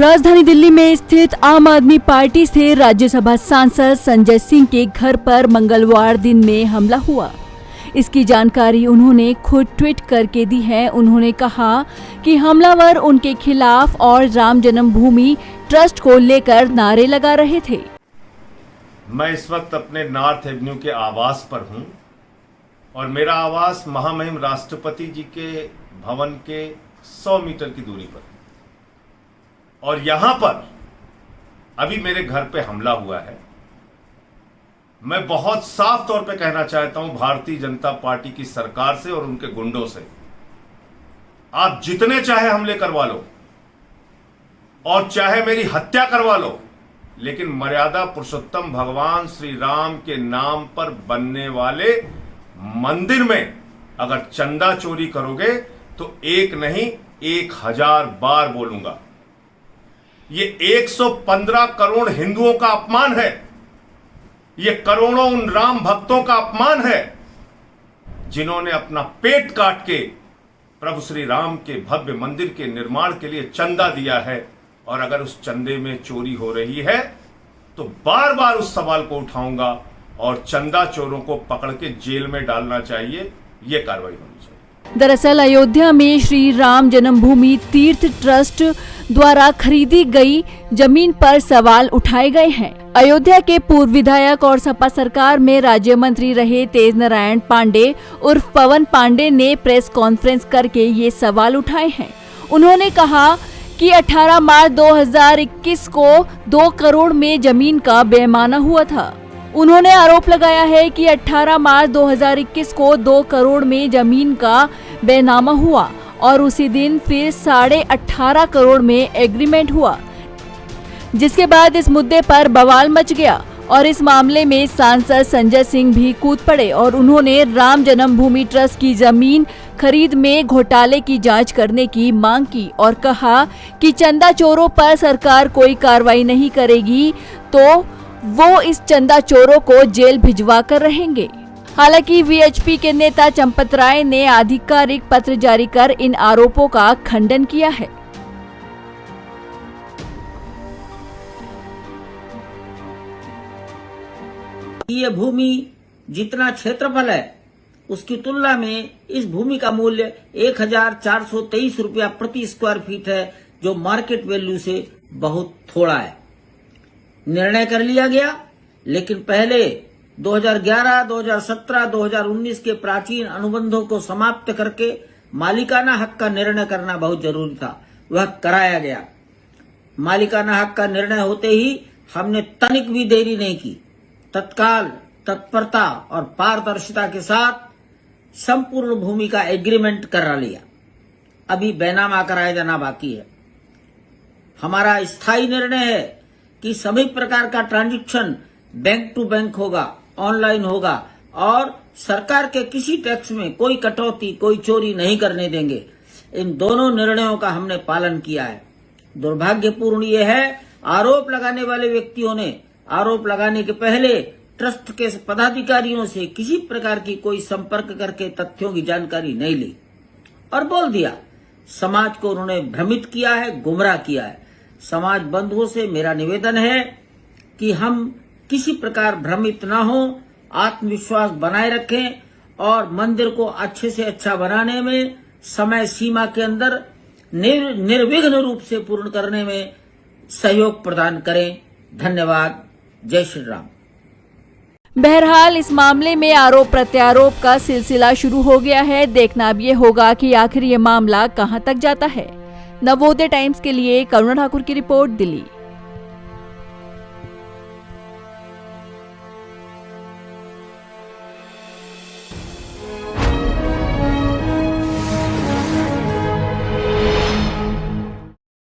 राजधानी दिल्ली में स्थित आम आदमी पार्टी से राज्यसभा सांसद संजय सिंह के घर पर मंगलवार दिन में हमला हुआ। इसकी जानकारी उन्होंने खुद ट्वीट करके दी है। उन्होंने कहा कि हमलावर उनके खिलाफ और राम जन्मभूमि ट्रस्ट को लेकर नारे लगा रहे थे। मैं इस वक्त अपने नॉर्थ एवेन्यू के आवास पर हूं और मेरा आवास महामहिम राष्ट्रपति जी के भवन के 100 मीटर की दूरी पर, और यहां पर अभी मेरे घर पे हमला हुआ है। मैं बहुत साफ तौर पे कहना चाहता हूं भारतीय जनता पार्टी की सरकार से और उनके गुंडों से, आप जितने चाहे हमले करवा लो और चाहे मेरी हत्या करवा लो, लेकिन मर्यादा पुरुषोत्तम भगवान श्री राम के नाम पर बनने वाले मंदिर में अगर चंदा चोरी करोगे तो एक नहीं 1000 बार बोलूंगा। ये 115 करोड़ हिंदुओं का अपमान है, ये करोड़ों उन राम भक्तों का अपमान है जिन्होंने अपना पेट काट के प्रभु श्री राम के भव्य मंदिर के निर्माण के लिए चंदा दिया है। और अगर उस चंदे में चोरी हो रही है तो बार बार उस सवाल को उठाऊंगा और चंदा चोरों को पकड़ के जेल में डालना चाहिए, ये कार्रवाई होनी चाहिए। दरअसल अयोध्या में श्री राम जन्मभूमि तीर्थ ट्रस्ट द्वारा खरीदी गई जमीन पर सवाल उठाए गए हैं। अयोध्या के पूर्व विधायक और सपा सरकार में राज्य मंत्री रहे तेज नारायण पांडे उर्फ पवन पांडे ने प्रेस कॉन्फ्रेंस करके ये सवाल उठाए हैं। उन्होंने कहा कि 18 मार्च 2021 को 2 करोड़ में जमीन का बेमाना हुआ था। उन्होंने आरोप लगाया है कि 18 मार्च 2021 को 2 करोड़ में जमीन का बेनामा हुआ और उसी दिन फिर 18.5 करोड़ में एग्रीमेंट हुआ, जिसके बाद इस मुद्दे पर बवाल मच गया और इस मामले में सांसद संजय सिंह भी कूद पड़े और उन्होंने राम जन्मभूमि ट्रस्ट की जमीन खरीद में घोटाले की जांच करने की मांग की और कहा कि चंदा चोरों पर सरकार कोई कार्रवाई नहीं करेगी तो वो इस चंदा चोरों को जेल भिजवा कर रहेंगे। हालांकि वीएचपी के नेता चंपत राय ने आधिकारिक पत्र जारी कर इन आरोपों का खंडन किया है। ये भूमि जितना क्षेत्रफल है उसकी तुलना में इस भूमि का मूल्य 1423 रुपया प्रति स्क्वायर फीट है, जो मार्केट वैल्यू से बहुत थोड़ा है। निर्णय कर लिया गया, लेकिन पहले 2011, 2017, 2019 के प्राचीन अनुबंधों को समाप्त करके मालिकाना हक का निर्णय करना बहुत जरूरी था। वह कराया गया। मालिकाना हक का निर्णय होते ही हमने तनिक भी देरी नहीं की, तत्काल तत्परता और पारदर्शिता के साथ संपूर्ण भूमि का एग्रीमेंट करा लिया। अभी बैनामा कराया जाना बाकी है। हमारा स्थायी निर्णय है कि सभी प्रकार का ट्रांजैक्शन बैंक टू बैंक होगा, ऑनलाइन होगा और सरकार के किसी टैक्स में कोई कटौती, कोई चोरी नहीं करने देंगे। इन दोनों निर्णयों का हमने पालन किया है। दुर्भाग्यपूर्ण ये है, आरोप लगाने वाले व्यक्तियों ने आरोप लगाने के पहले ट्रस्ट के पदाधिकारियों से किसी प्रकार की कोई संपर्क करके तथ्यों की जानकारी नहीं ली और बोल दिया। समाज को उन्होंने भ्रमित किया है, गुमराह किया है। समाज बंधुओं से मेरा निवेदन है कि हम किसी प्रकार भ्रमित ना हो, आत्मविश्वास बनाए रखें और मंदिर को अच्छे से अच्छा बनाने में समय सीमा के अंदर निर्विघ्न रूप से पूर्ण करने में सहयोग प्रदान करें। धन्यवाद। जय श्री राम। बहरहाल इस मामले में आरोप प्रत्यारोप का सिलसिला शुरू हो गया है। देखना अब ये होगा कि आखिर ये मामला कहां तक जाता है। नवोदय टाइम्स के लिए करुणा ठाकुर की रिपोर्ट, दिल्ली।